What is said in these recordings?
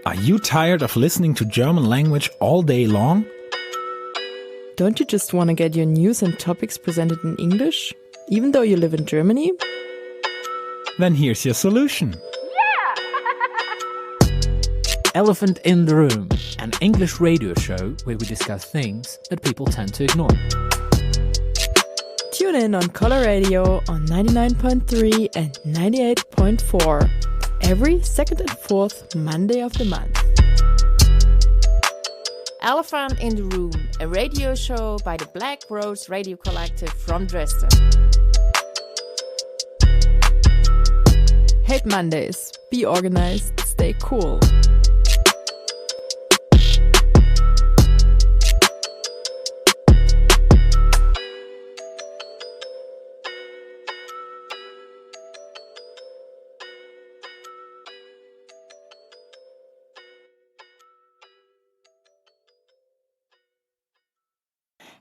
Are you tired of listening to German language all day long? Don't you just want to get your news and topics presented in English, even though you live in Germany? Then here's your solution. Elephant in the Room, an English radio show where we discuss things that people tend to ignore. Tune in on Color Radio on 99.3 and 98.4 every second and fourth Monday of the month. Elephant in the Room, a radio show by the Black Rose Radio Collective from Dresden. Hate Mondays. Be organized. Stay cool.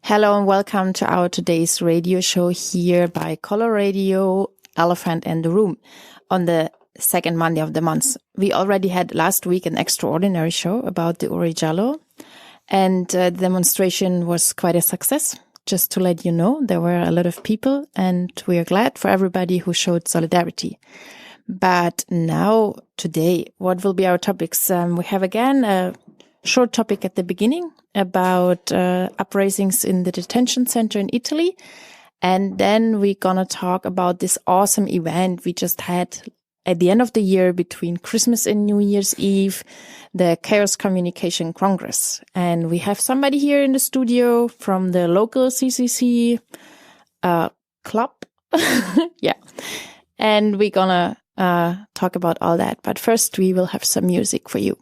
Hello and welcome to our today's radio show here by Color Radio, Elephant in the Room, on the second Monday of the month. We already had last week an extraordinary show about the Uri Jallo, and the demonstration was quite a success. Just to let you know, there were a lot of people, and we are glad for everybody who showed solidarity. But now, today, what will be our topics? We have again a short topic at the beginning about uprisings in the detention center in Italy. And then we're gonna talk about this awesome event we just had at the end of the year between Christmas and New Year's Eve, the Chaos Communication Congress. And we have somebody here in the studio from the local CCC club. Yeah. And we're gonna talk about all that. But first we will have some music for you.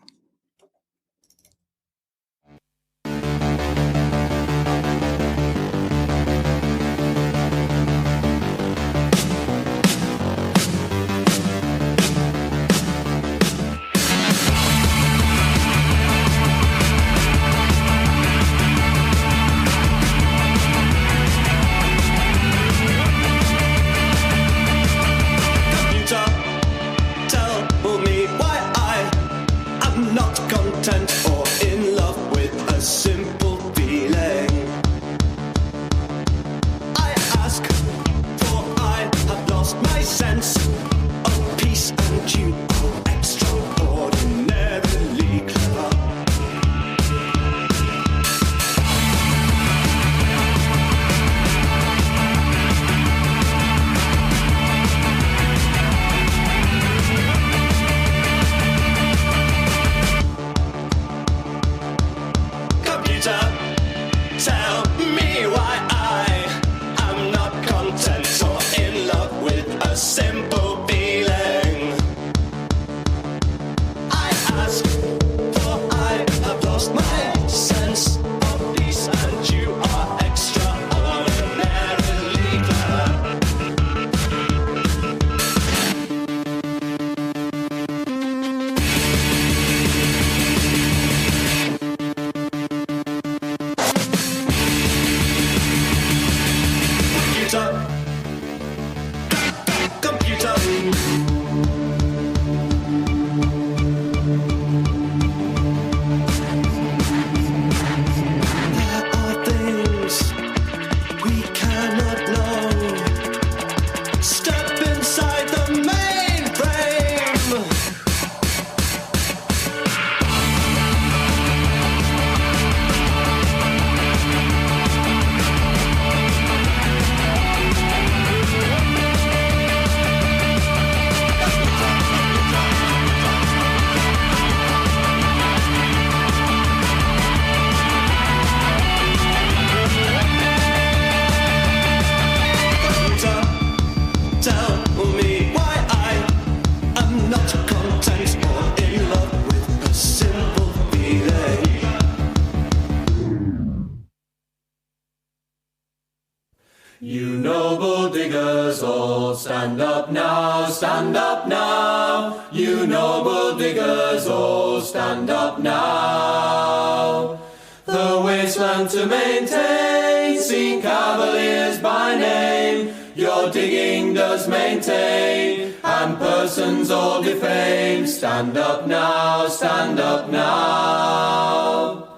You noble diggers all, stand up now, stand up now. You noble diggers all, stand up now. The wasteland to maintain, seen cavaliers by name. Your digging does maintain and persons all defamed. Stand up now, stand up now.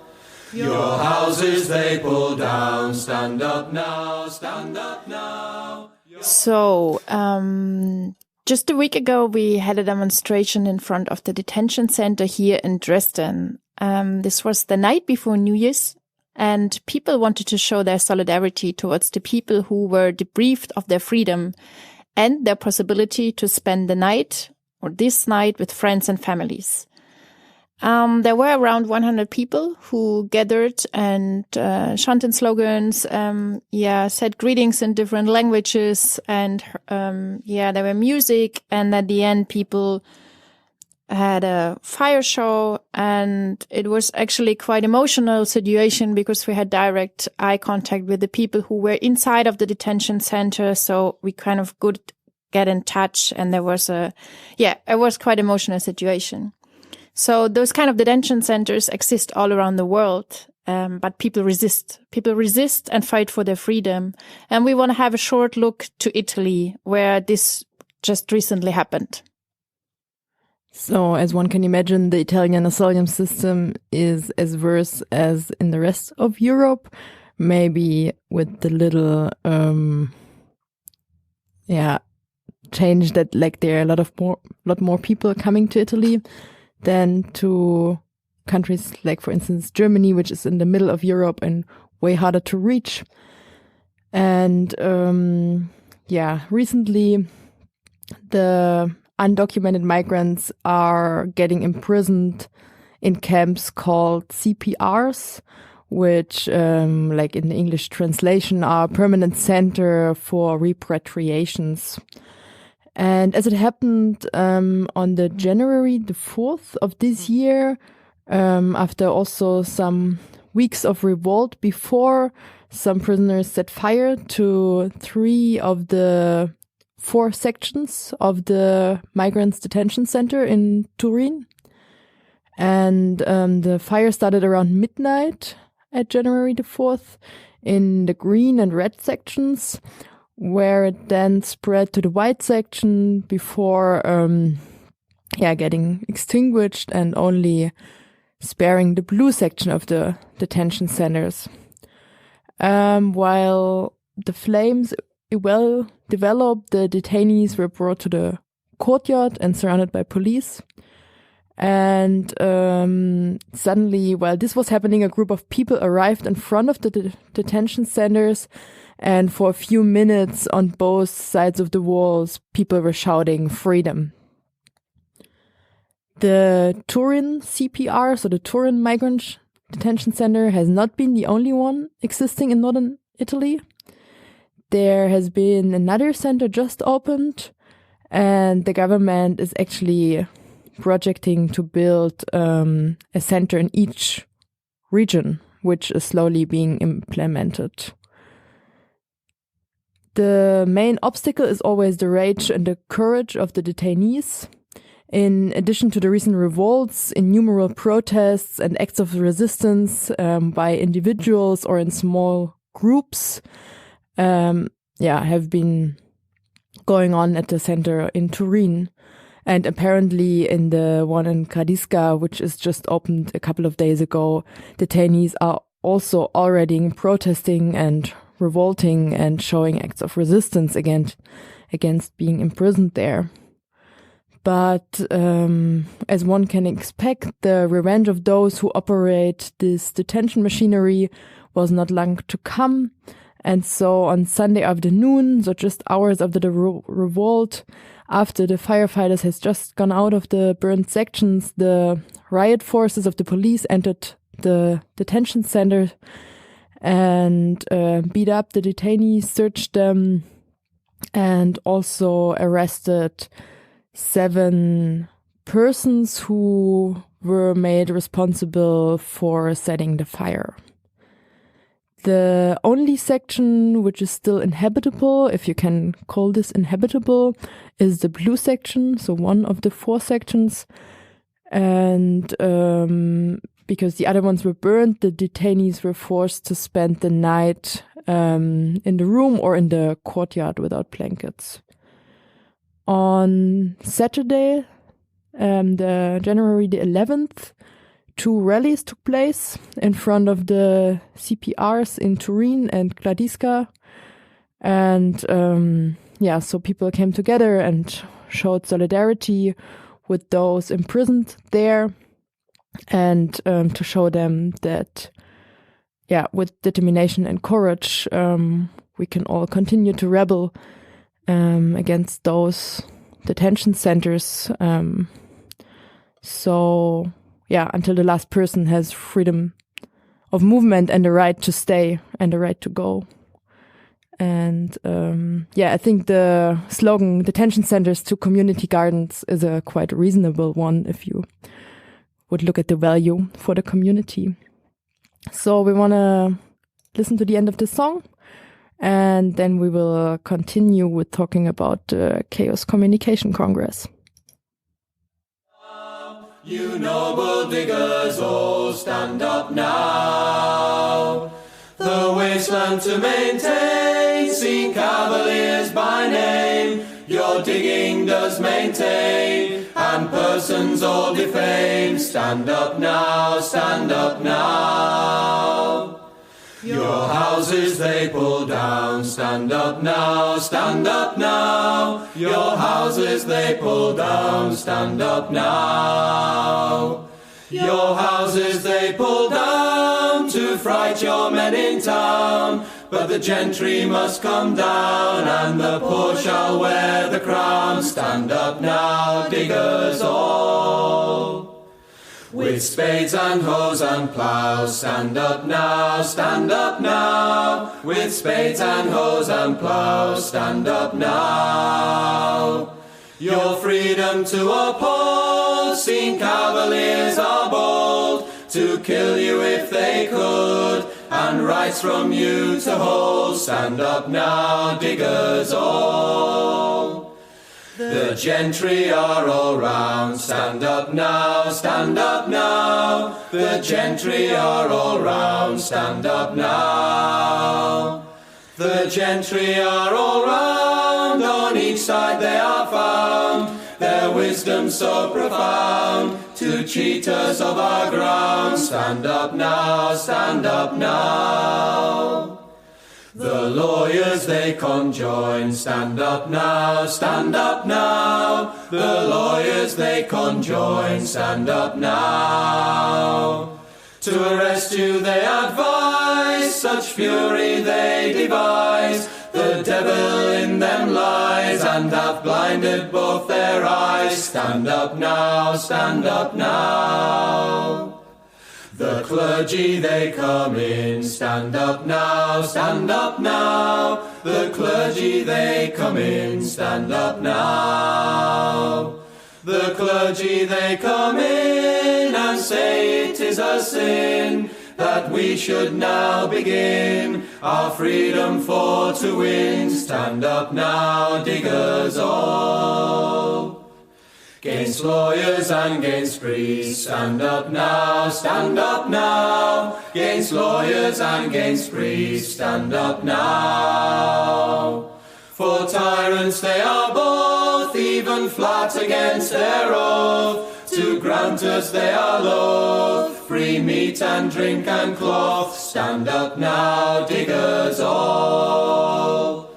Your houses they pull down. Stand up now, stand up now. So, just a week ago, we had a demonstration in front of the detention center here in Dresden. This was the night before New Year's, and people wanted to show their solidarity towards the people who were deprived of their freedom and their possibility to spend the night or this night with friends and families. There were around 100 people who gathered and chanted slogans, said greetings in different languages, and there were music, and at the end people had a fire show, and it was actually quite emotional situation because we had direct eye contact with the people who were inside of the detention center, so we kind of could get in touch, and it was quite emotional situation. So those kind of detention centers exist all around the world, but people resist. People resist and fight for their freedom. And we want to have a short look to Italy, where this just recently happened. So, as one can imagine, the Italian asylum system is as worse as in the rest of Europe, maybe with the little, change that there are a lot more people coming to Italy than to countries like, for instance, Germany, which is in the middle of Europe and way harder to reach. And recently the undocumented migrants are getting imprisoned in camps called CPRs, which, in the English translation, are permanent center for repatriations. And as it happened on the January the 4th of this year, after also some weeks of revolt before, some prisoners set fire to 3 of the 4 sections of the migrants' detention center in Turin. And the fire started around midnight at January the 4th in the green and red sections, where it then spread to the white section before getting extinguished and only sparing the blue section of the detention centers. While the flames well developed, the detainees were brought to the courtyard and surrounded by police. And suddenly, while this was happening, a group of people arrived in front of the detention centers, and for a few minutes on both sides of the walls, people were shouting freedom. The Turin CPR, so the Turin Migrant Detention Center, has not been the only one existing in northern Italy. There has been another center just opened, and the government is actually projecting to build a center in each region, which is slowly being implemented. The main obstacle is always the rage and the courage of the detainees. In addition to the recent revolts, innumerable protests and acts of resistance by individuals or in small groups have been going on at the center in Turin. And apparently in the one in Gradisca, which is just opened a couple of days ago, detainees are also already protesting and revolting and showing acts of resistance against being imprisoned there. But as one can expect, the revenge of those who operate this detention machinery was not long to come. And so on Sunday afternoon, so just hours after the revolt, after the firefighters has just gone out of the burned sections, the riot forces of the police entered the detention center and beat up the detainees, searched them, and also arrested 7 persons who were made responsible for setting the fire. The only section which is still inhabitable, if you can call this inhabitable, is the blue section, so one of the 4 sections. And because the other ones were burned, the detainees were forced to spend the night in the room or in the courtyard without blankets. On Saturday, the January the 11th, 2 rallies took place in front of the CPRs in Turin and Gladisca. And so people came together and showed solidarity with those imprisoned there, and to show them that, with determination and courage, we can all continue to rebel against those detention centers. Until the last person has freedom of movement and the right to stay and the right to go. And I think the slogan "detention centers to community gardens" is a quite reasonable one if you would look at the value for the community. So we want to listen to the end of the song, and then we will continue with talking about the Chaos Communication Congress. You noble diggers, all stand up now. The wasteland to maintain, seen cavaliers by name. Your digging does maintain, and persons all defame. Stand up now, stand up now. Your houses they pull down. Stand up now, stand up now. Your houses they pull down. Stand up now. Your houses they pull down to fright your men in town. But the gentry must come down, and the poor shall wear the crown. Stand up now, diggers all. With spades and hoes and ploughs, stand up now, stand up now. With spades and hoes and ploughs, stand up now. Your freedom to uphold, seen cavaliers are bold, to kill you if they could, and rights from you to hold. Stand up now, diggers all. The gentry are all round. Stand up now, stand up now. The gentry are all round. Stand up now. The gentry are all round. On each side they are found. Their wisdom so profound, to cheat us of our ground. Stand up now, stand up now. The lawyers they conjoin. Stand up now, stand up now. The lawyers they conjoin. Stand up now. To arrest you they advise, such fury they devise. The devil in them lies, and hath blinded both their eyes. Stand up now, stand up now. The clergy they come in. Stand up now, stand up now. The clergy they come in. Stand up now. The clergy they come in and say it is a sin that we should now begin our freedom for to win. Stand up now, diggers all. 'Gainst lawyers and 'gainst priests, stand up now, stand up now. 'Gainst lawyers and 'gainst priests, stand up now. For tyrants they are both, even flat against their oath. To grant us they are loath, free meat and drink and cloth. Stand up now, diggers all.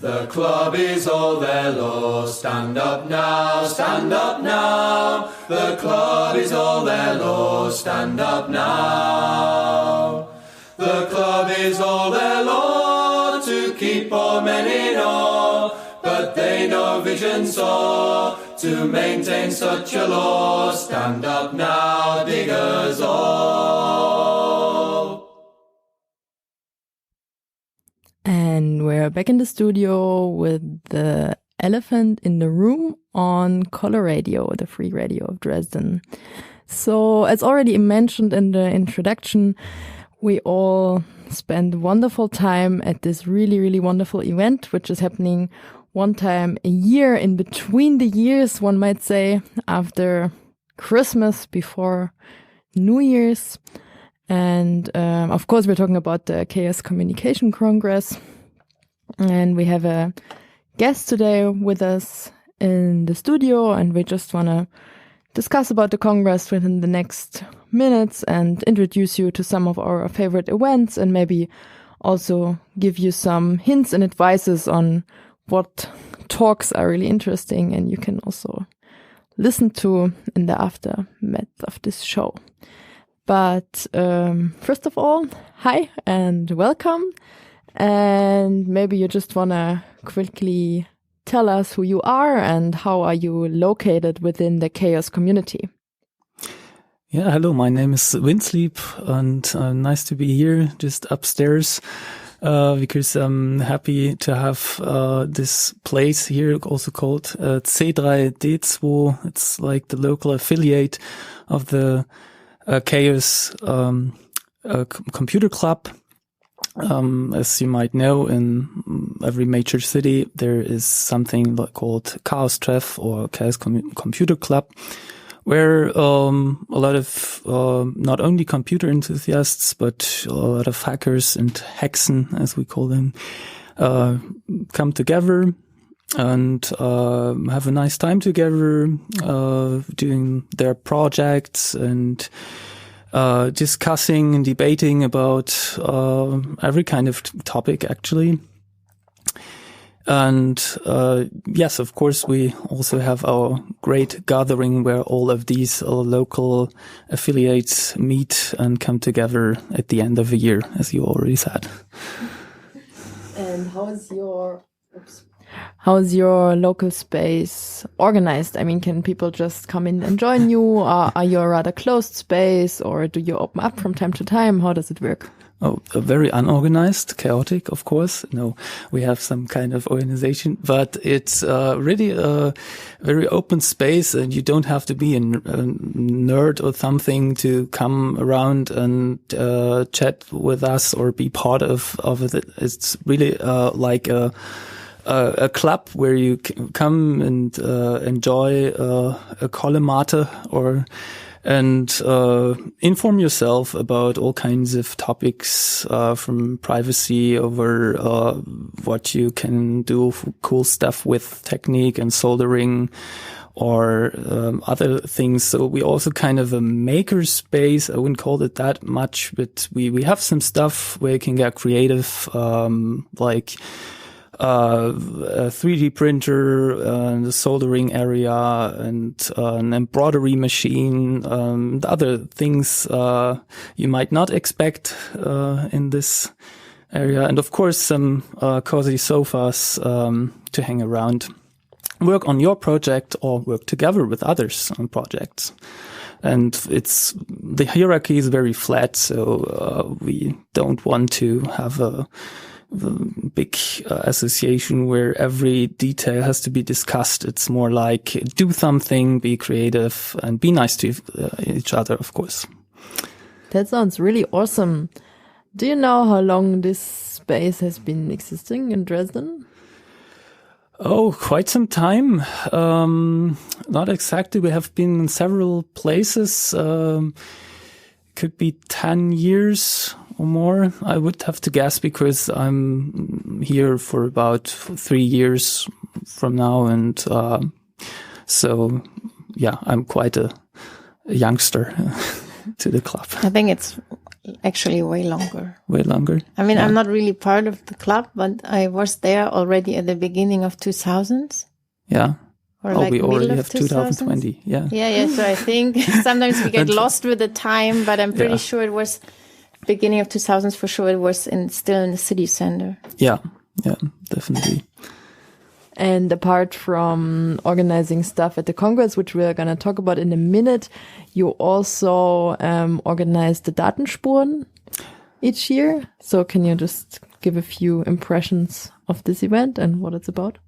The club is all their law. Stand up now, stand up now. The club is all their law. Stand up now. The club is all their law, to keep all men in awe. But they no vision saw to maintain such a law. Stand up now, diggers all. And we're back in the studio with the elephant in the room on Color Radio, the free radio of Dresden. So, as already mentioned in the introduction, we all spend wonderful time at this really, really wonderful event, which is happening one time a year, in between the years, one might say, after Christmas, before New Year's. And of course, we're talking about the Chaos Communication Congress. And we have a guest today with us, in the studio, and we just want to discuss about the Congress within the next minutes and introduce you to some of our favorite events, and maybe also give you some hints and advices on what talks are really interesting and you can also listen to in the aftermath of this show. But first of all, hi and welcome. And maybe you just want to quickly tell us who you are and how are you located within the chaos community. Yeah, hello, my name is Winsleep and nice to be here just upstairs because I'm happy to have this place here also called C3D2. It's like the local affiliate of the Chaos Computer Club. As you might know, in every major city, there is something called Chaos Treff or Chaos Computer Club, where a lot of not only computer enthusiasts, but a lot of hackers and Hexen, as we call them, come together and have a nice time together, doing their projects and discussing and debating about every kind of topic, actually. And yes, of course, we also have our great gathering where all of these local affiliates meet and come together at the end of the year, as you already said. And how is your local space organized? I mean, can people just come in and join you? Are you a rather closed space, or do you open up from time to time? How does it work? Oh, very unorganized, chaotic, of course. No, we have some kind of organization, but it's really a very open space, and you don't have to be a nerd or something to come around and chat with us or be part of it. It's really like a club where you can come and enjoy a collimate and inform yourself about all kinds of topics, from privacy over what you can do for cool stuff with technique and soldering or other things. So we also kind of a maker space. I wouldn't call it that much, but we have some stuff where you can get creative, like a 3D printer, the soldering area, and an embroidery machine, other things you might not expect in this area, and of course some cozy sofas to hang around, work on your project or work together with others on projects. And the hierarchy is very flat, so we don't want to have a big association where every detail has to be discussed. It's more like do something, be creative, and be nice to each other, of course. That sounds really awesome. Do you know how long this space has been existing in Dresden? Oh, quite some time. Not exactly. We have been in several places. Could be 10 years or more, I would have to guess, because I'm here for about 3 years from now. And so, yeah, I'm quite a youngster to the club. I think it's actually way longer. Way longer? I mean, yeah. I'm not really part of the club, but I was there already at the beginning of 2000s. Yeah. Or like we already have 2000s? 2020. Yeah. Yeah. So I think sometimes we get lost with the time, but I'm pretty sure it was beginning of 2000s for sure. It was still in the city center. Yeah, definitely. And apart from organizing stuff at the Congress, which we're going to talk about in a minute, you also organize the Datenspuren each year. So can you just give a few impressions of this event and what it's about?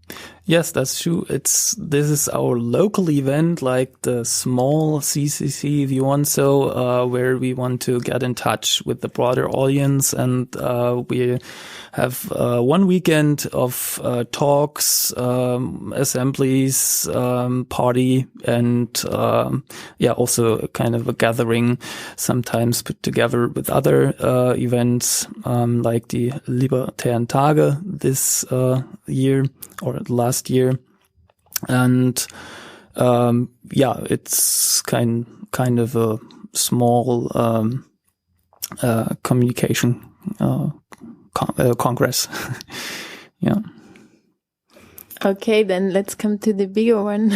Yes, that's true. This is our local event, like the small CCC, if you want so, where we want to get in touch with the broader audience, and we have 1 weekend of talks, assemblies, party, and also kind of a gathering, sometimes put together with other events, like the Libertären Tage this year or last year. And it's kind of a small communication congress. Yeah. Okay, then let's come to the bigger one.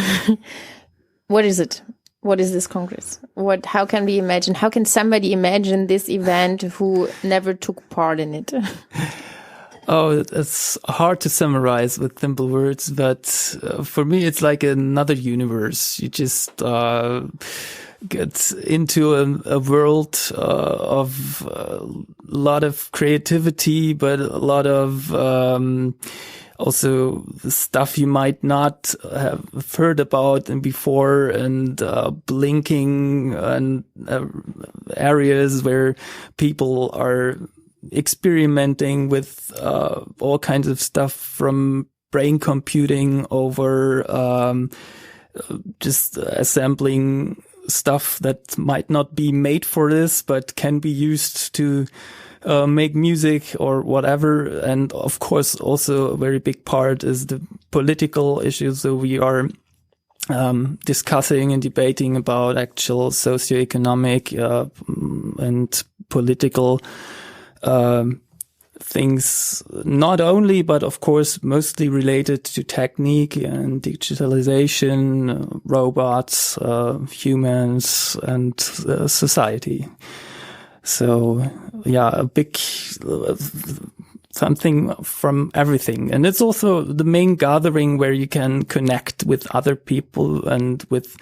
What is it? What is this congress? How can we imagine? How can somebody imagine this event who never took part in it? Oh, it's hard to summarize with simple words, but for me, it's like another universe. You just get into a world of a lot of creativity, but a lot of also stuff you might not have heard about before, and blinking and areas where people are experimenting with all kinds of stuff, from brain computing over just assembling stuff that might not be made for this but can be used to make music or whatever. And of course also a very big part is the political issues. So we are discussing and debating about actual socioeconomic and political things, not only, but of course mostly related to technique and digitalization, robots, humans, and society. So yeah, a big something from everything. And it's also the main gathering where you can connect with other people and with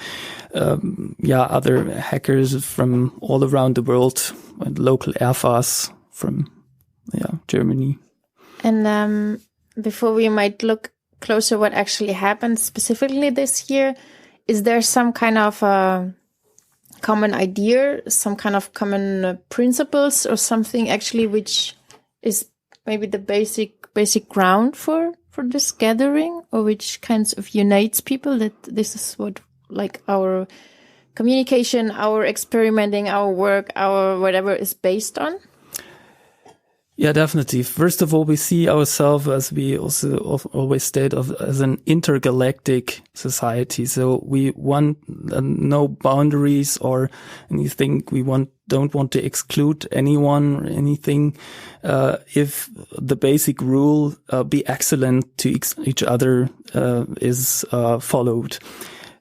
other hackers from all around the world, and local airfas from Germany. And before we might look closer what actually happened specifically this year, is there some kind of common idea, some kind of common principles or something actually which is maybe the basic ground for this gathering, or which kinds of unites people, that this is what, like, our communication, our experimenting, our work, our whatever is based on? Yeah, definitely. First of all, we see ourselves, as we also always state, as an intergalactic society. So we want no boundaries or anything. We don't want to exclude anyone or anything. If the basic rule, be excellent to each other, is followed.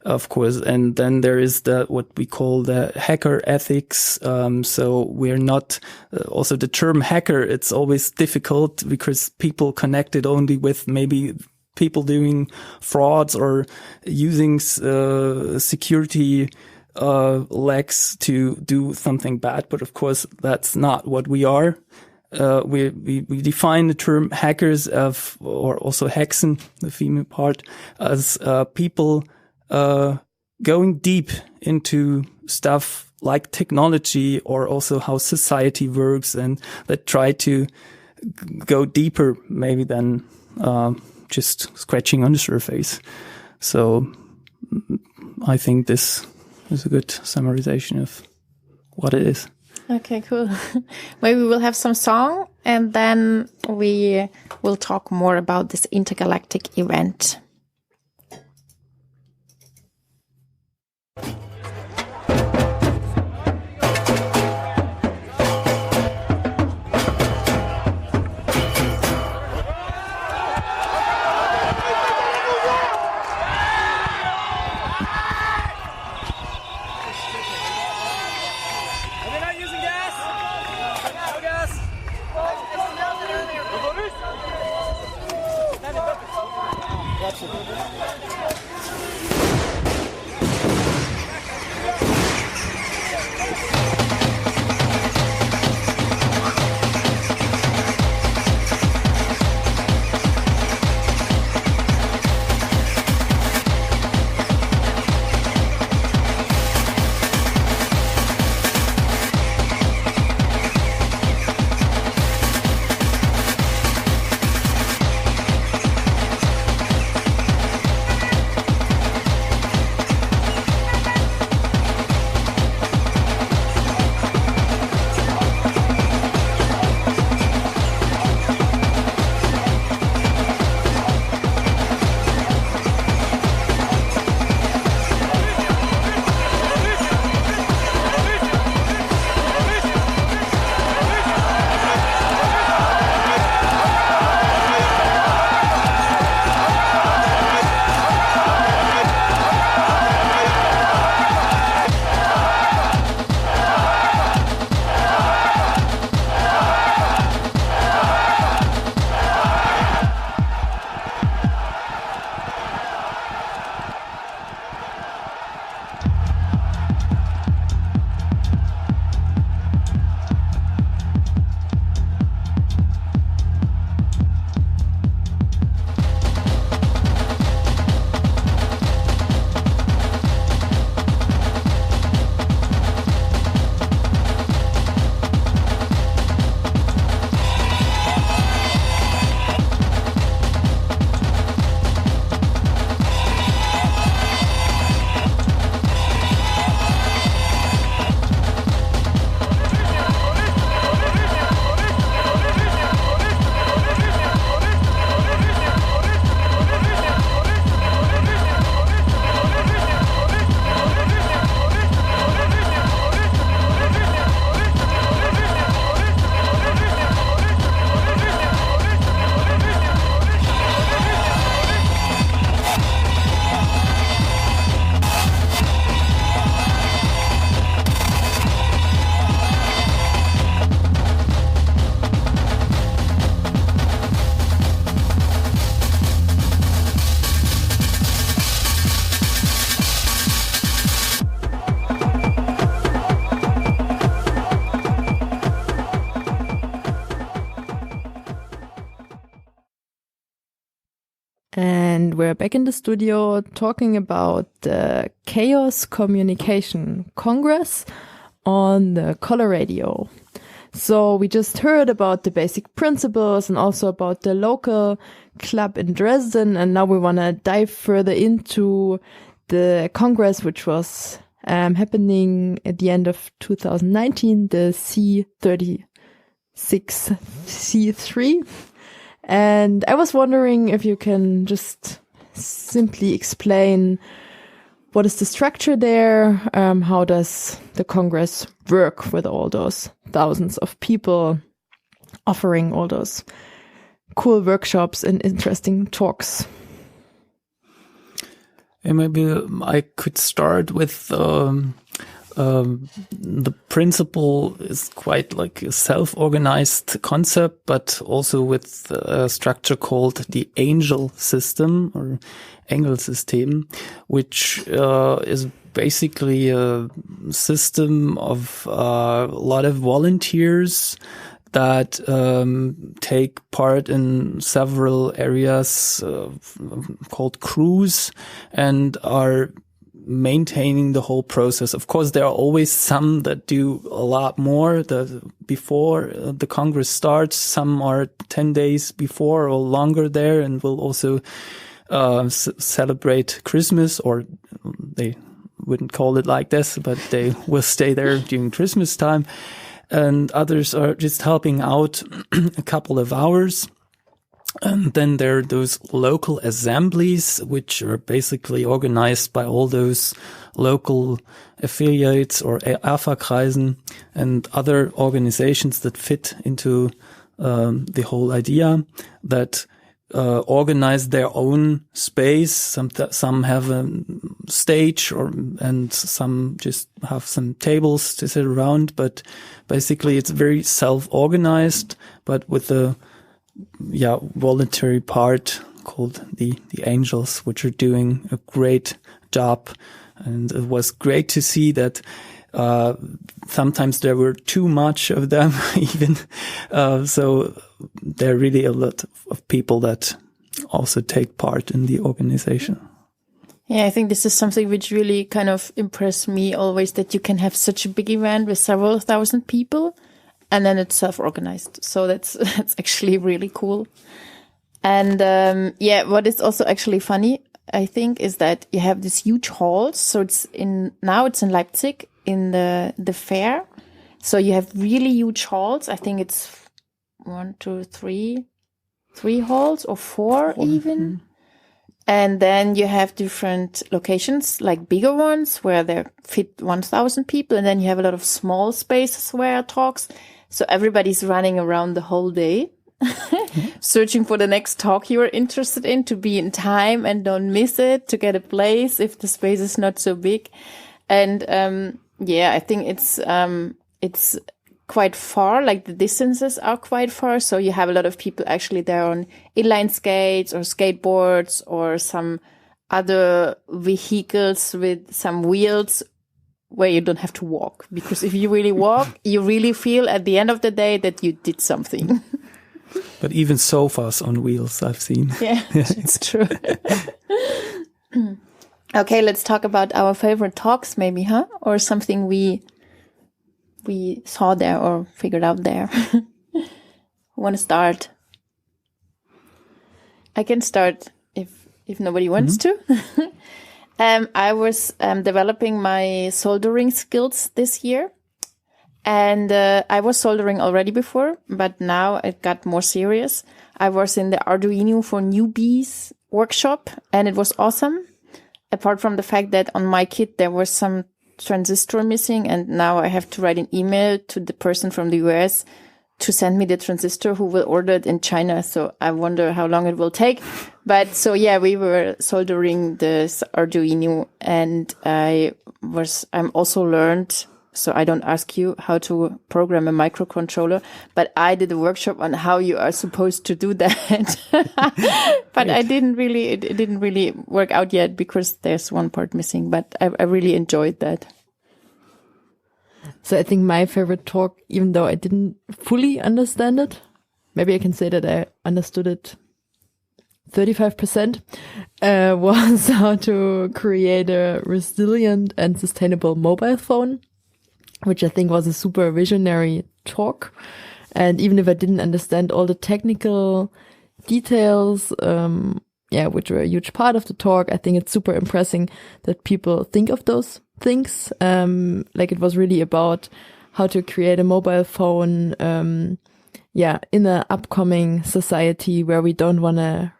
Of course. And then there is what we call the hacker ethics. So we're not, also the term hacker, it's always difficult because people connect it only with maybe people doing frauds or using security lacks to do something bad. But of course, that's not what we are. We define the term hackers or also Hexen, the female part, as people going deep into stuff like technology or also how society works, and that try to go deeper maybe than just scratching on the surface. So I think this is a good summarization of what it is. Okay, cool. Maybe we'll have some song and then we will talk more about this intergalactic event. And we're back in the studio talking about the Chaos Communication Congress on the Color Radio. So we just heard about the basic principles and also about the local club in Dresden. And now we want to dive further into the Congress, which was happening at the end of 2019, the C36C3. And I was wondering if you can just simply explain what is the structure there, how does the Congress work with all those thousands of people offering all those cool workshops and interesting talks. And maybe I could start with the principle is quite like a self-organized concept, but also with a structure called the angel system or Engelsystem, which is basically a system of a lot of volunteers that take part in several areas called crews and are maintaining the whole process. Of course, there are always some that do a lot more before the Congress starts. Some are 10 days before or longer there and will also celebrate Christmas, or they wouldn't call it like this, but they will stay there during Christmas time. And others are just helping out a couple of hours. And then there are those local assemblies, which are basically organized by all those local affiliates or AFA-Kreisen and other organizations that fit into the whole idea, that organize their own space. Some have a stage and some just have some tables to sit around. But basically it's very self-organized, but with a voluntary part called the Angels, which are doing a great job. And it was great to see that sometimes there were too much of them even. So there are really a lot of people that also take part in the organization. Yeah, I think this is something which really kind of impressed me always, that you can have such a big event with several thousand people and then it's self-organized. So that's actually really cool. And what is also actually funny, I think, is that you have these huge halls. So it's in Leipzig in the fair. So you have really huge halls. I think it's 1, 2, 3 halls or four even. Mm-hmm. And then you have different locations, like bigger ones where they fit 1,000 people. And then you have a lot of small spaces where talks. So everybody's running around the whole day, searching for the next talk you are interested in, to be in time and don't miss it, to get a place if the space is not so big. And I think it's quite far, like the distances are quite far. So you have a lot of people actually there on inline skates or skateboards or some other vehicles with some wheels where you don't have to walk. Because if you really walk, you really feel at the end of the day that you did something. But even sofas on wheels I've seen. Yeah, it's true. Okay, let's talk about our favorite talks maybe, huh? Or something we saw there or figured out there. Who want to start? I can start if nobody wants to. I was developing my soldering skills this year. And I was soldering already before, but now it got more serious. I was in the Arduino for newbies workshop, and it was awesome. Apart from the fact that on my kit there was some transistor missing, and now I have to write an email to the person from the US to send me the transistor who will order it in China. So I wonder how long it will take. But so yeah, we were soldering this Arduino, and I'm also learned. So I don't ask you how to program a microcontroller, but I did a workshop on how you are supposed to do that. But it didn't really work out yet because there's one part missing, but I really enjoyed that. So I think my favorite talk, even though I didn't fully understand it, maybe I can say that I understood it 35%, was how to create a resilient and sustainable mobile phone, which I think was a super visionary talk. And even if I didn't understand all the technical details, which were a huge part of the talk, I think it's super impressive that people think of those things. Like it was really about how to create a mobile phone, in the upcoming society where we don't want to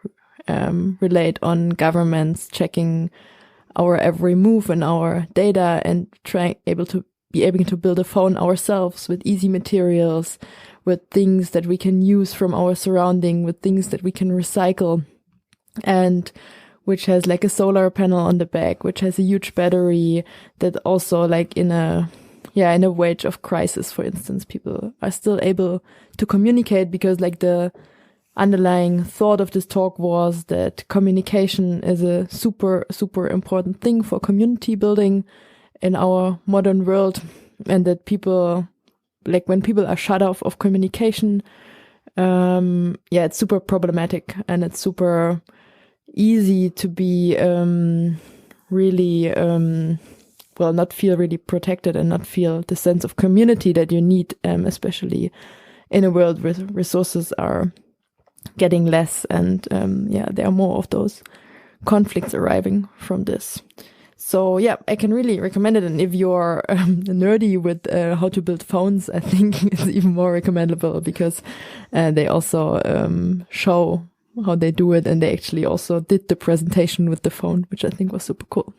relate on governments checking our every move and our data, and able to build a phone ourselves with easy materials, with things that we can use from our surrounding, with things that we can recycle, and which has like a solar panel on the back, which has a huge battery, that also like in a wage of crisis, for instance, people are still able to communicate, because like the underlying thought of this talk was that communication is a super, super important thing for community building in our modern world, and that people, like when people are shut off of communication, it's super problematic, and it's super easy to be not feel really protected and not feel the sense of community that you need, especially in a world where resources are getting less, and there are more of those conflicts arriving from this. So I can really recommend it. And if you're nerdy with how to build phones, I think it's even more recommendable, because they also show how they do it, and they actually also did the presentation with the phone, which I think was super cool.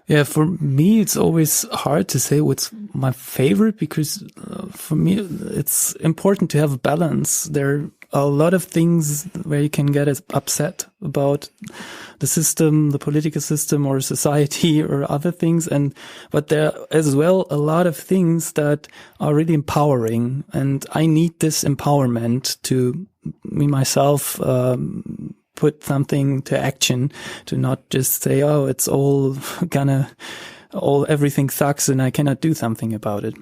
Yeah, for me, it's always hard to say what's my favorite, because for me, it's important to have a balance. There are a lot of things where you can get upset about the system, the political system, or society, or other things. But there are as well a lot of things that are really empowering. And I need this empowerment to me myself, put something to action, to not just say, oh, it's everything sucks and I cannot do something about it.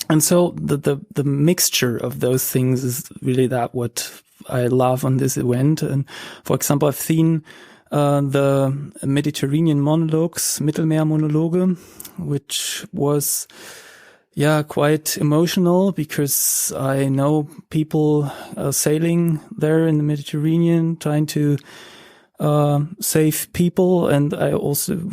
And so the mixture of those things is really what I love on this event. And for example, I've seen the Mediterranean monologues, Mittelmeermonologe, which was quite emotional, because I know people sailing there in the Mediterranean, trying to save people, and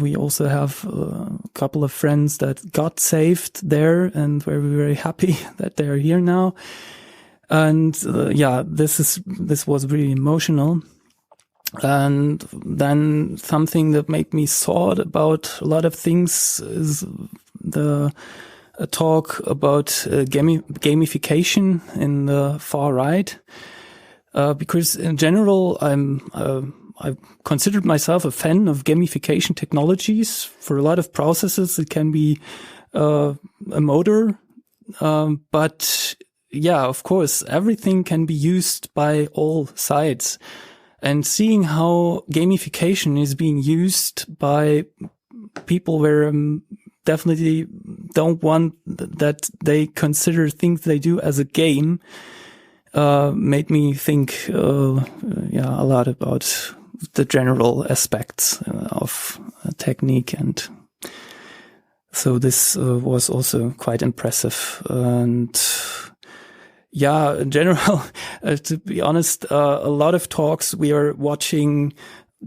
we also have a couple of friends that got saved there, and we're very happy that they're here now. And this was really emotional. And then something that made me thought about a lot of things is a talk about gamification in the far right, because in general I've considered myself a fan of gamification technologies. For a lot of processes, it can be a motor, but of course, everything can be used by all sides. And seeing how gamification is being used by people where definitely don't want that they consider things they do as a game, made me think a lot about the general aspects of technique. And so this was also quite impressive. And in general, to be honest, a lot of talks we are watching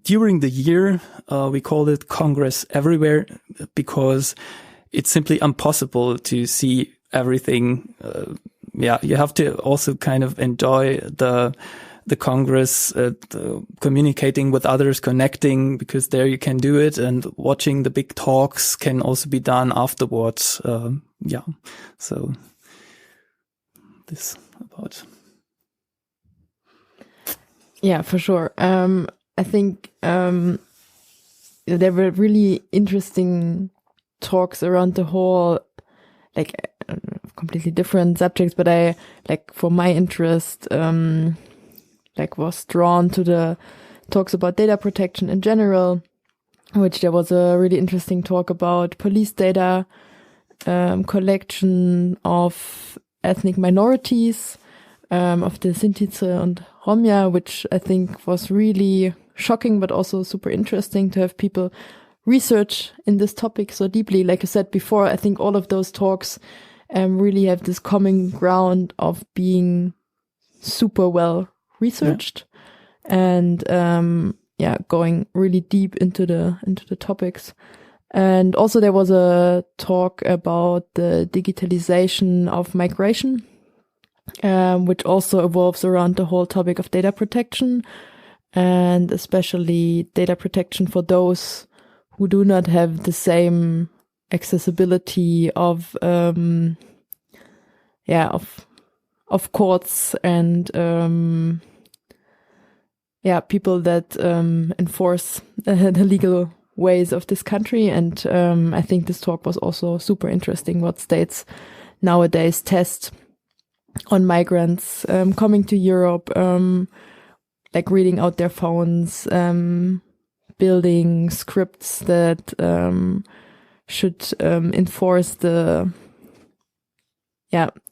during the year. We call it Congress Everywhere, because it's simply impossible to see everything. You have to also kind of enjoy the Congress, communicating with others, connecting, because there you can do it, and watching the big talks can also be done afterwards. So this about. Yeah, for sure. I think there were really interesting talks around the whole, like, completely different subjects, but I, like, for my interest, was drawn to the talks about data protection in general, which there was a really interesting talk about police data collection of ethnic minorities, of the Sintize and Romja, which I think was really shocking, but also super interesting to have people research in this topic so deeply. Like I said before, I think all of those talks really have this common ground of being super well researched and going really deep into the topics. And also there was a talk about the digitalization of migration, which also evolves around the whole topic of data protection, and especially data protection for those who do not have the same accessibility of courts and people that enforce the legal ways of this country. And I think this talk was also super interesting, what states nowadays test on migrants coming to Europe, like reading out their phones, building scripts that should enforce the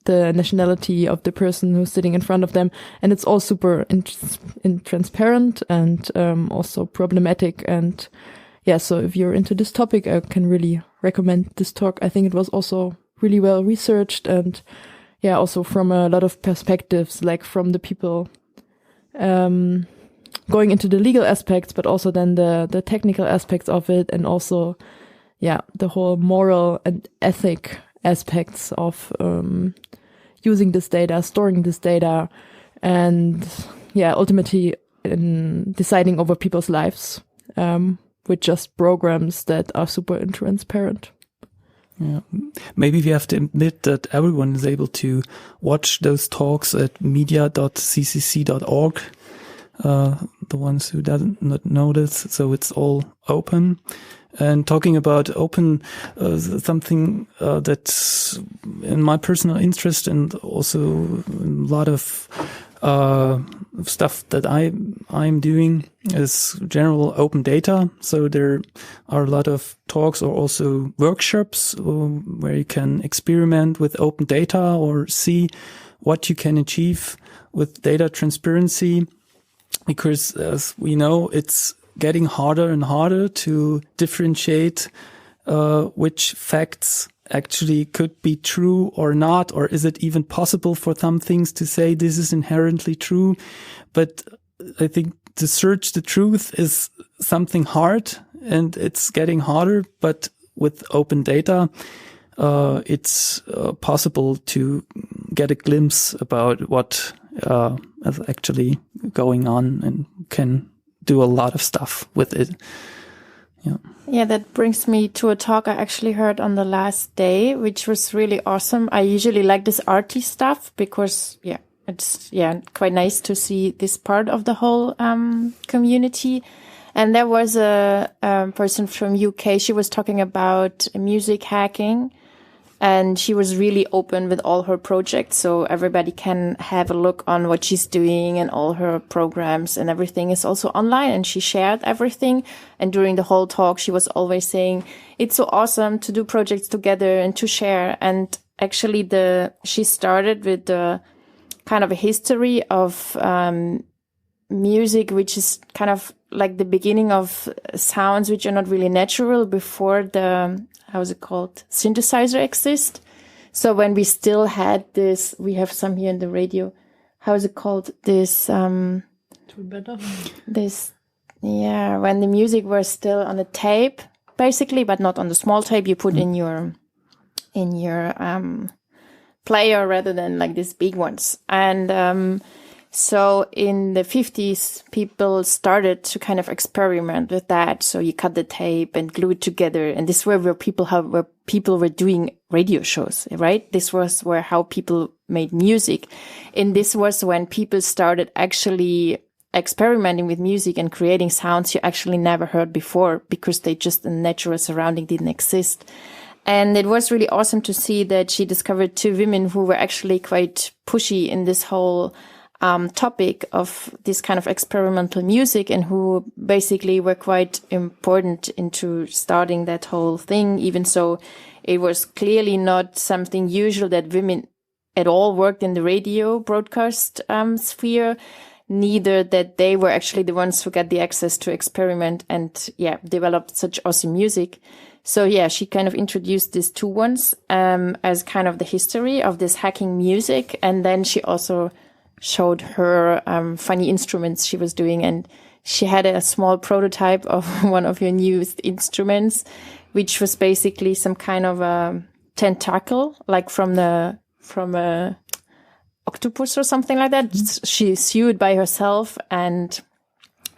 nationality of the person who's sitting in front of them. And it's all super transparent and also problematic. And so if you're into this topic, I can really recommend this talk. I think it was also really well researched, and also from a lot of perspectives, like from the people going into the legal aspects, but also then the technical aspects of it, and also the whole moral and ethic aspects of using this data, storing this data, and ultimately in deciding over people's lives with just programs that are super intransparent. Yeah, maybe we have to admit that everyone is able to watch those talks at media.ccc.org. The ones who doesn't not know this, so it's all open. And talking about open, something that's in my personal interest, and also a lot of stuff that I'm doing is general open data. So there are a lot of talks or also workshops where you can experiment with open data or see what you can achieve with data transparency. Because as we know, it's getting harder and harder to differentiate which facts actually could be true or not, or is it even possible for some things to say this is inherently true. But I think to search the truth is something hard, and it's getting harder. But with open data, it's possible to get a glimpse about what is actually going on, and can do a lot of stuff with it. Yeah, that brings me to a talk I actually heard on the last day, which was really awesome. I usually like this arty stuff because, it's quite nice to see this part of the whole community. And there was a person from UK. She was talking about music hacking, and she was really open with all her projects. So everybody can have a look on what she's doing, and all her programs and everything is also online, and she shared everything. And during the whole talk, she was always saying, it's so awesome to do projects together and to share. And actually she started with the kind of a history of music, which is kind of like the beginning of sounds which are not really natural before the, how's it called, synthesizer exist. So when we still had this, we have some here in the radio, how is it called, this when the music was still on a tape basically, but not on the small tape you put in your player, rather than like these big ones. And so in the 50s, people started to kind of experiment with that. So you cut the tape and glue it together. And this were where people were doing radio shows, right? This was how people made music. And this was when people started actually experimenting with music and creating sounds you actually never heard before, because they just, in natural surrounding, didn't exist. And it was really awesome to see that she discovered two women who were actually quite pushy in this whole topic of this kind of experimental music, and who basically were quite important into starting that whole thing. Even so, it was clearly not something usual that women at all worked in the radio broadcast sphere. neither that they were actually the ones who got the access to experiment and developed such awesome music. So she kind of introduced these two ones as kind of the history of this hacking music. And then she also showed her funny instruments she was doing. And she had a small prototype of one of her newest instruments, which was basically some kind of a tentacle, like from a octopus or something like that. She sewed by herself, and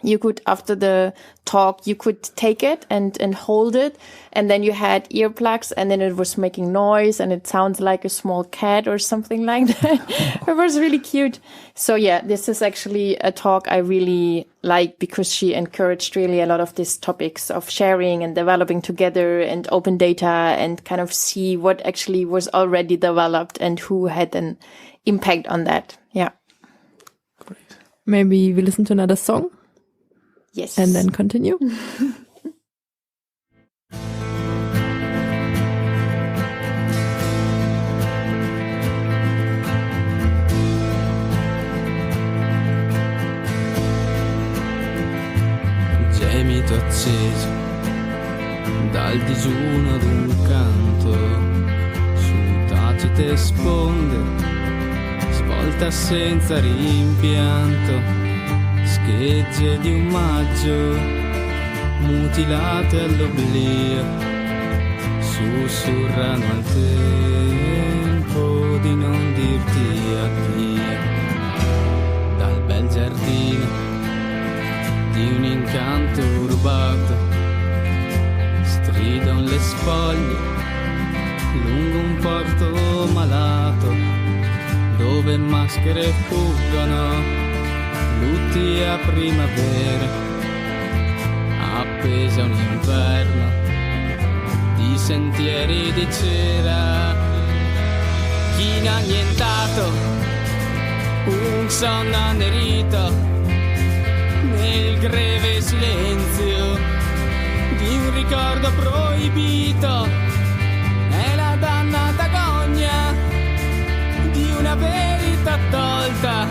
you could, after the talk, you could take it and hold it, and then you had earplugs, and then it was making noise, and it sounds like a small cat or something like that. It was really cute. So this is actually a talk I really like, because she encouraged really a lot of these topics of sharing and developing together and open data, and kind of see what actually was already developed and who had an impact on that. Yeah. Great. Maybe we listen to another song? Yes. And then continue. Gemito acceso dal digiuno d'un canto, su tacite sponde, svolta senza rimpianto. Schegge di un maggio mutilate all'oblio, sussurrano al tempo di non dirti addio. Dal bel giardino di un incanto rubato stridon le spoglie lungo un porto malato, dove maschere fuggono, lutti a primavera, appesa un inverno di sentieri di cera. Chi n'ha annientato un sonno annerito nel greve silenzio di un ricordo proibito, è la dannata agonia di una verità tolta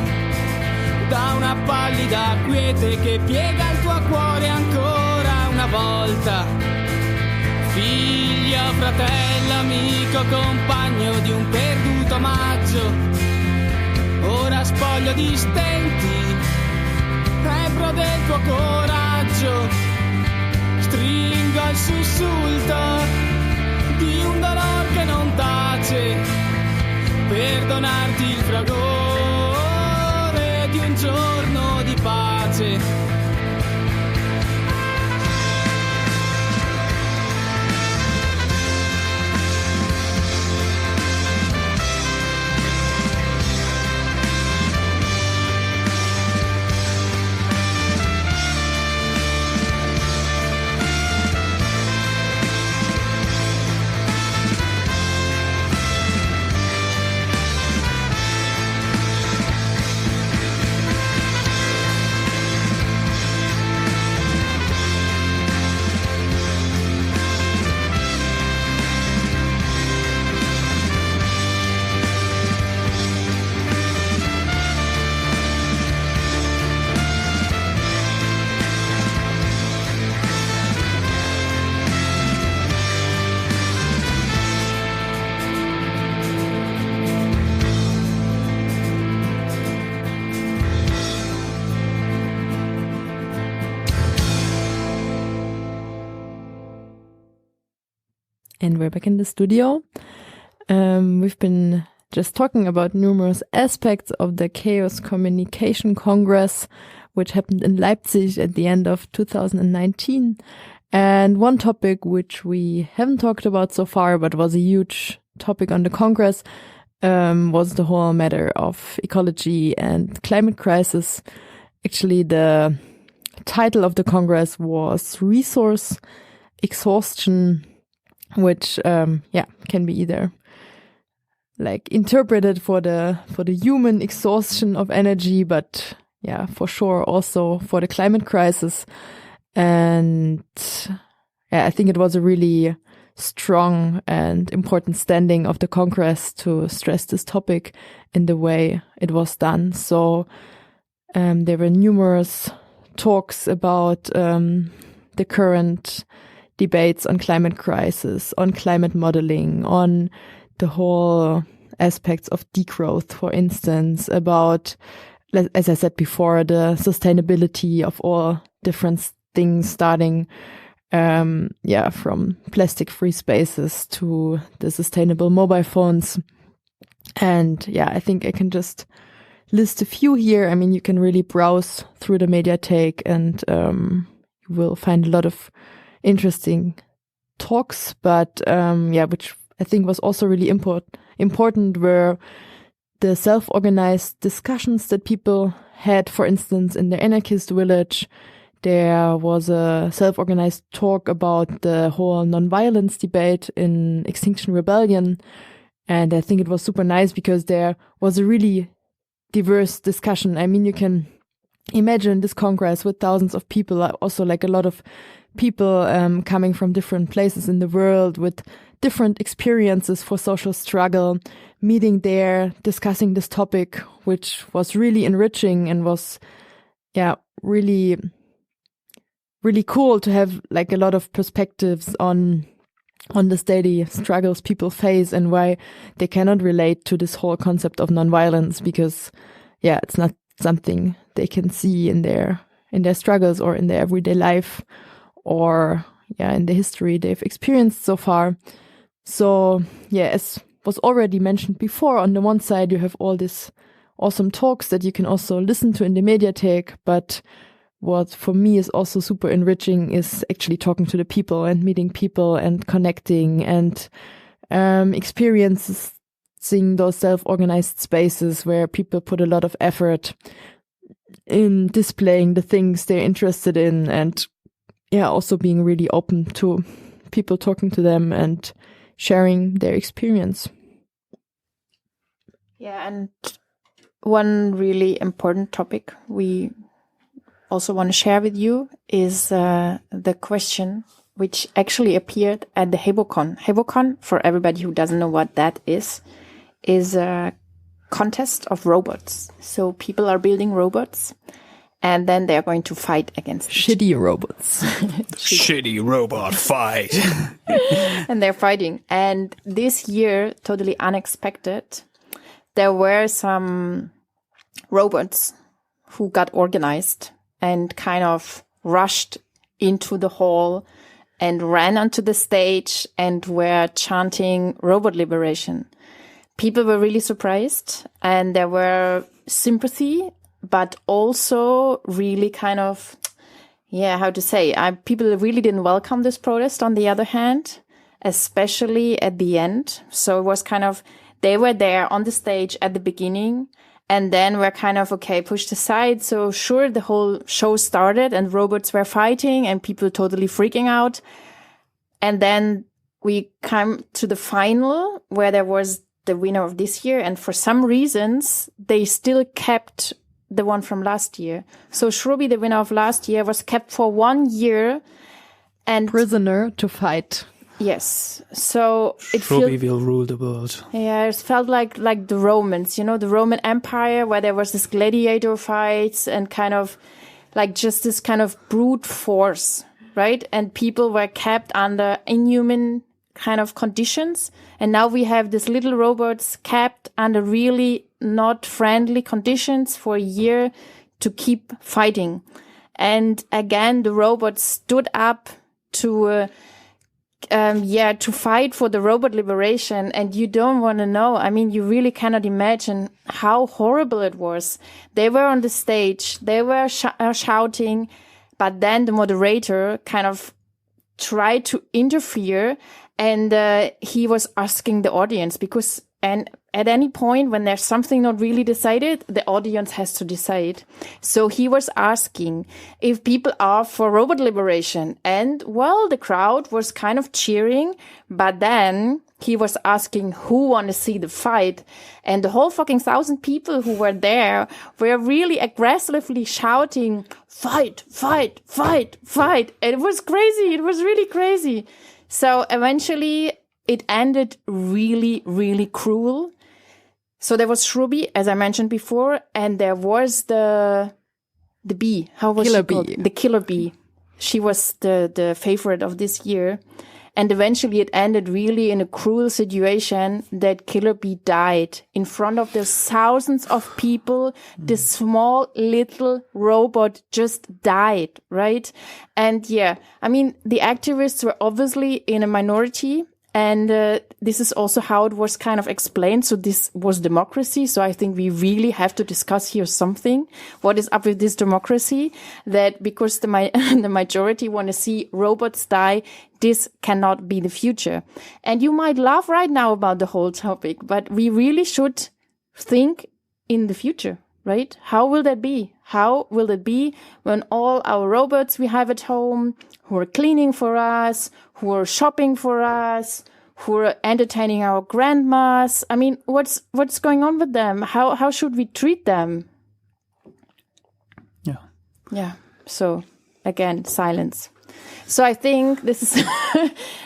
da una pallida quiete che piega il tuo cuore ancora una volta. Figlio, fratello, amico, compagno di un perduto maggio, ora spoglio di stenti, ebro del tuo coraggio, stringo il sussulto di un dolore che non tace, per donarti il fragore di un giorno di pace. And we're back in the studio. We've been just talking about numerous aspects of the Chaos Communication Congress, which happened in Leipzig at the end of 2019. And one topic which we haven't talked about so far, but was a huge topic on the Congress, was the whole matter of ecology and climate crisis. Actually, the title of the Congress was Resource Exhaustion, which can be either like interpreted for the human exhaustion of energy, but for sure also for the climate crisis. And I think it was a really strong and important standing of the Congress to stress this topic in the way it was done. So There were numerous talks about the current debates on climate crisis, on climate modeling, on the whole aspects of degrowth, for instance, about, as I said before, the sustainability of all different things, starting from plastic-free spaces to the sustainable mobile phones. And I think I can just list a few here. I mean, you can really browse through the Mediathek and you will find a lot of interesting talks, but which I think was also really important were the self-organized discussions that people had. For instance, in the anarchist village, there was a self-organized talk about the whole nonviolence debate in Extinction Rebellion. And I think it was super nice because there was a really diverse discussion. I mean, you can imagine this congress with thousands of people, also like a lot of people coming from different places in the world with different experiences for social struggle, meeting there, discussing this topic, which was really enriching and was, really, really cool to have like a lot of perspectives on the daily struggles people face and why they cannot relate to this whole concept of nonviolence because, it's not something they can see in their struggles or in their everyday life or, in the history they've experienced so far. So, as was already mentioned before, on the one side you have all these awesome talks that you can also listen to in the Mediathek, but what for me is also super enriching is actually talking to the people and meeting people and connecting and experiencing those self-organized spaces where people put a lot of effort in displaying the things they're interested in and also being really open to people talking to them and sharing their experience. And one really important topic we also want to share with you is the question which actually appeared at the Hebocon. Hebocon, for everybody who doesn't know what that is a contest of robots. So people are building robots and then they're going to fight against shitty robots. Shitty robot fight. And they're fighting. And this year, totally unexpected, there were some robots who got organized and kind of rushed into the hall and ran onto the stage and were chanting robot liberation. People were really surprised and there were sympathy, but also really kind of, how to say, people really didn't welcome this protest on the other hand, especially at the end. So it was kind of, they were there on the stage at the beginning and then were kind of, pushed aside. So sure, the whole show started and robots were fighting and people totally freaking out. And then we come to the final where there was the winner of this year. And for some reasons, they still kept the one from last year. So Shrubi, the winner of last year, was kept for 1 year and prisoner to fight. Yes. So it Shrubi will rule the world. Yeah, it felt like the Romans, the Roman Empire, where there was this gladiator fights and kind of like just this kind of brute force, right? And people were kept under inhuman kind of conditions. And now we have these little robots kept under really not friendly conditions for a year to keep fighting. And again, the robots stood up to fight for the robot liberation. And you don't want to know. I mean, you really cannot imagine how horrible it was. They were on the stage, they were shouting, but then the moderator kind of tried to interfere and he was asking the audience and at any point when there's something not really decided, the audience has to decide. So he was asking if people are for robot liberation. And well, the crowd was kind of cheering, but then he was asking who want to see the fight. And the whole fucking 1,000 people who were there were really aggressively shouting, fight, fight, fight, fight. And it was crazy. It was really crazy. So eventually it ended really, really cruel. So there was Shrubi, as I mentioned before, and there was the the bee. How was Killer she called? bee. The killer bee. She was the favorite of this year. And eventually it ended really in a cruel situation that Killer Bee died in front of the thousands of people. This small little robot just died, right? And yeah, I mean, the activists were obviously in a minority. And this is also how it was kind of explained. So this was democracy. So I think we really have to discuss here something. What is up with this democracy? That because the majority want to see robots die, this cannot be the future. And you might laugh right now about the whole topic, but we really should think in the future, right? How will that be? How will it be when all our robots we have at home, who are cleaning for us, who are shopping for us, who are entertaining our grandmas? I mean, what's going on with them? How should we treat them? Yeah. Yeah. So again, silence. So I think this is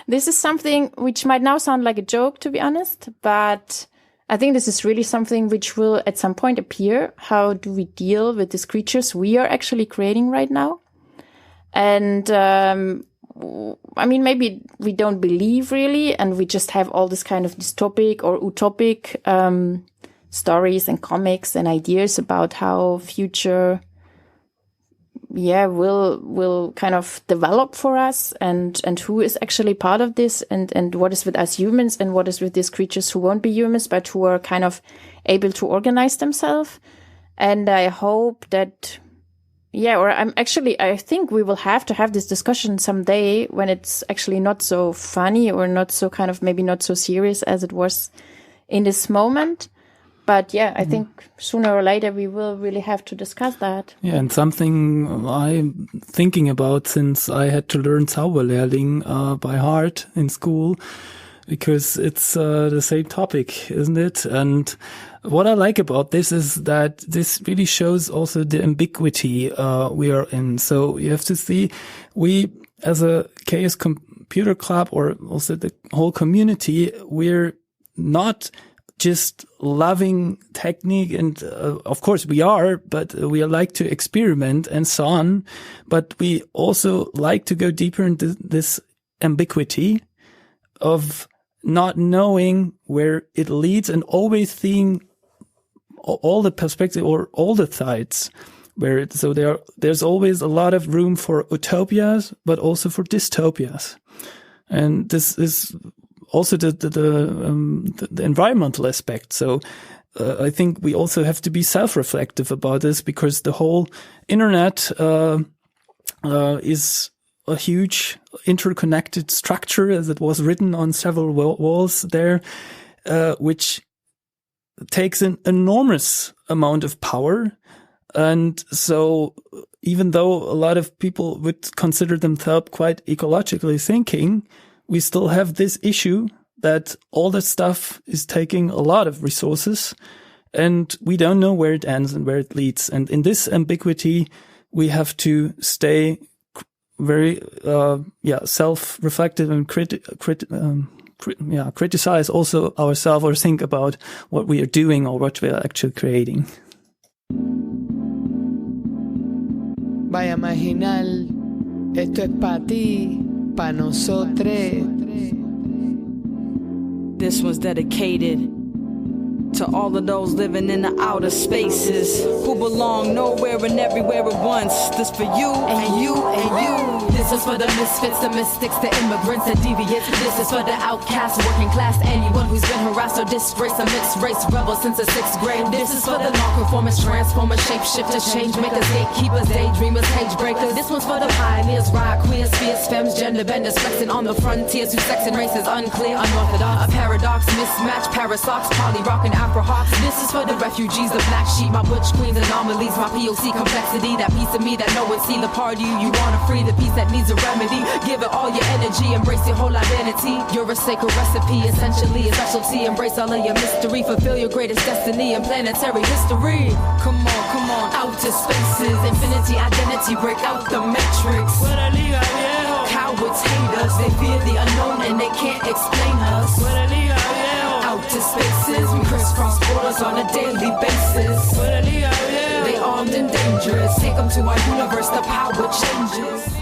this is something which might now sound like a joke, to be honest, but I think this is really something which will at some point appear. How do we deal with these creatures we are actually creating right now? And I mean, maybe we don't believe really, and we just have all this kind of dystopic or utopic stories and comics and ideas about how future, will kind of develop for us, and who is actually part of this, and what is with us humans, and what is with these creatures who won't be humans, but who are kind of able to organize themselves. And I hope that, I think we will have to have this discussion someday when it's actually not so funny or not so kind of maybe not so serious as it was in this moment. But yeah, I think sooner or later we will really have to discuss that. Yeah, and something I'm thinking about since I had to learn Zauberlehrling by heart in school, because it's the same topic, isn't it? And what I like about this is that this really shows also the ambiguity we are in. So you have to see, we as a Chaos Computer Club, or also the whole community, we're not just loving technique, and of course we are, but we like to experiment and so on. But we also like to go deeper into this ambiguity of not knowing where it leads, and always seeing all the perspective or all the sides. There's always a lot of room for utopias, but also for dystopias, and this is also the environmental aspect. So I think we also have to be self-reflective about this, because the whole internet is a huge interconnected structure, as it was written on several walls there, which takes an enormous amount of power. And so even though a lot of people would consider themselves quite ecologically thinking, we still have this issue that all that stuff is taking a lot of resources, and we don't know where it ends and where it leads. And in this ambiguity, we have to stay very, self-reflective and criticize also ourselves, or think about what we are doing or what we are actually creating. Vaya marginal, esto es pa' ti, pa' nosotres. This was dedicated to all of those living in the outer spaces, who belong nowhere and everywhere at once. This for you and you and you. This is for the misfits, the mystics, the immigrants, the deviants. This is for the outcasts, working class, anyone who's been harassed or disgraced, a mixed race rebel since the 6th grade. This is for the non-conformist, transformers, shapeshifters, change makers, gatekeepers, daydreamers, cage breakers. This one's for the pioneers, rock queers, fierce femmes, gender benders, flexing on the frontiers, whose sex and race is unclear, unorthodox, a paradox, mismatch, parasox, poly rockin' Afro hawks. This is for the refugees, the black sheep, my butch queens, anomalies, my POC complexity, that piece of me that no one see, the part of you wanna free, the piece that needs a remedy. Give it all your energy, embrace your whole identity. You're a sacred recipe, essentially a specialty. Embrace all of your mystery, fulfill your greatest destiny in planetary history. Come on, outer spaces, infinity, identity, break out the matrix. Cowards hate us, they fear the unknown and they can't explain us. Outer spaces, we crisscross borders on a daily basis. They armed and dangerous, take them them to our universe, the power changes.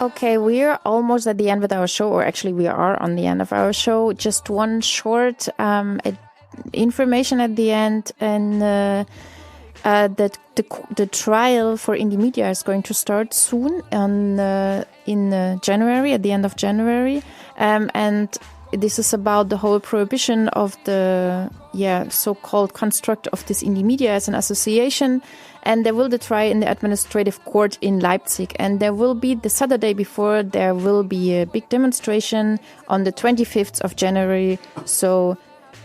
Okay, we're almost at the end with our show, or actually we are on the end of our show. Just one short information at the end, and that the trial for indie media is going to start soon in January, at the end of January, and this is about the whole prohibition of the so-called construct of this indie media as an association. And there will be the trial in the administrative court in Leipzig. And there will be the Saturday before, there will be a big demonstration on the 25th of January. So,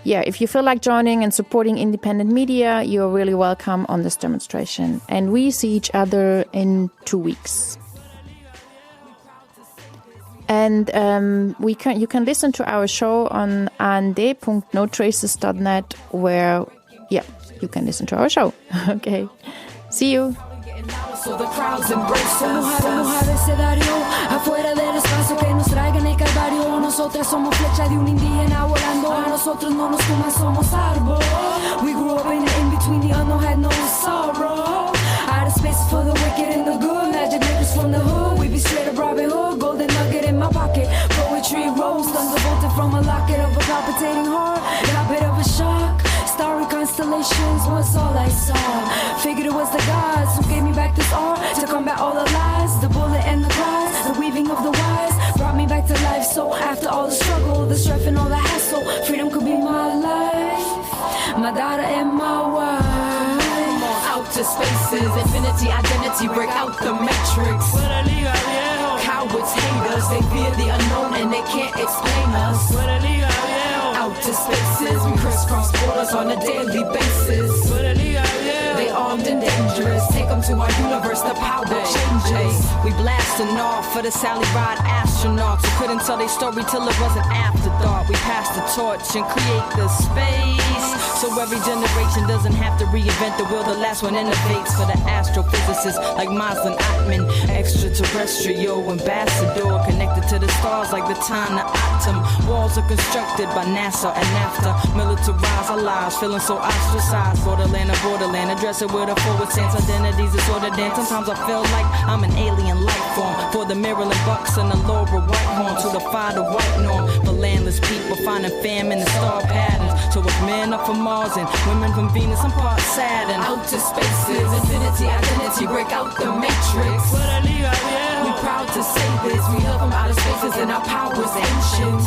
if you feel like joining and supporting independent media, you're really welcome on this demonstration. And we see each other in 2 weeks. And you can listen to our show on and.notraces.net, where you can listen to our show. Okay, see you. So the crowds embrace us. Mojar ese dario afuera del espacio que nos traigan el calvario. Nosotras somos flecha de un indígena volando. A nosotros no nos toman, somos árbol. We grew up in between, the unknown had no sorrow. Out of space for the wicked and the good. Magic niggas from the hood. We be straight up Robin Hood. Golden nugget in my pocket. Poetry rose, thunderbolted from a locket of a palpitating heart. Got bit of a shock. Starry constellations was all I saw. Figured it was the gods who gave me back this art to combat all the lies, the bullet and the cries, the weaving of the wise brought me back to life. So after all the struggle, the strife and all the hassle, freedom could be my life, my daughter and my wife. Out to spaces, infinity, identity, break out the matrix. Cowards, haters, they fear the unknown and they can't explain us. Out to spaces, we crisscross borders on a daily basis. They armed and dangerous, take them to our universe, the power changes. We blasting off for the Sally Ride astronauts who couldn't tell their story till it was an afterthought. We pass the torch and create the space, so every generation doesn't have to reinvent the wheel. The last one innovates for the astrophysicists like Moslem Atman, extraterrestrial ambassador, connected to the stars like the time to Atom. Walls are constructed by NASA and NAFTA, militarize our lives, feeling so ostracized. Borderland to borderland, address it with a forward stance. Identities disordered, and sometimes I feel like I'm an alien life form. For the Maryland Bucks and the Laura Whitehorn, to defy the white norm. For landless people finding famine and star patterns. So if men are from Mars and women from Venus, I'm part Saturn. Out to spaces, infinity, identity, break out the matrix. We proud to say this, we hail from outer spaces and our power's ancient.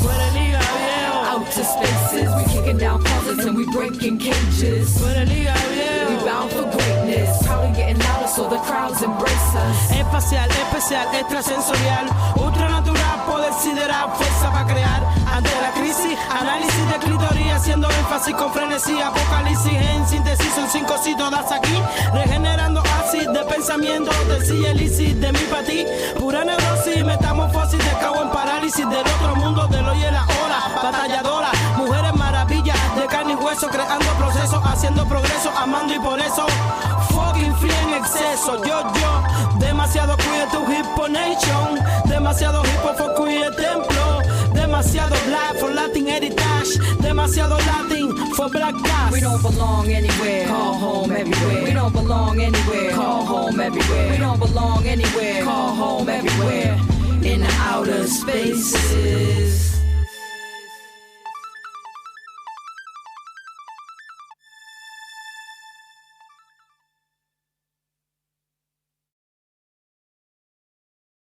Out to spaces, we kicking down closets and we breaking cages. We bound for greatness, proudly getting louder so the crowds embrace us. Espacial, especial, extrasensorial, ultranatural, poder sideral, fuerza para crear. Ante la crisis, análisis de clitoris, haciendo énfasis con frenesí, apocalipsis en síntesis, son 5 si todas aquí, regenerando ácido de pensamiento, de silla elísis, de mí para ti, pura neurosis, metamorfosis, de cabo en parálisis, del otro mundo, del hoy y la hora, batalladora, mujeres maravillas, de carne y hueso, creando procesos, haciendo progreso, amando y por eso, fucking free en exceso, yo, demasiado queer to hippo nation, demasiado hippo for queer templo, demasiado black for Latin heritage, demasiado Latin for black gas. We don't belong anywhere, call home everywhere. We don't belong anywhere, call home everywhere. We don't belong anywhere, call home everywhere. In the outer spaces.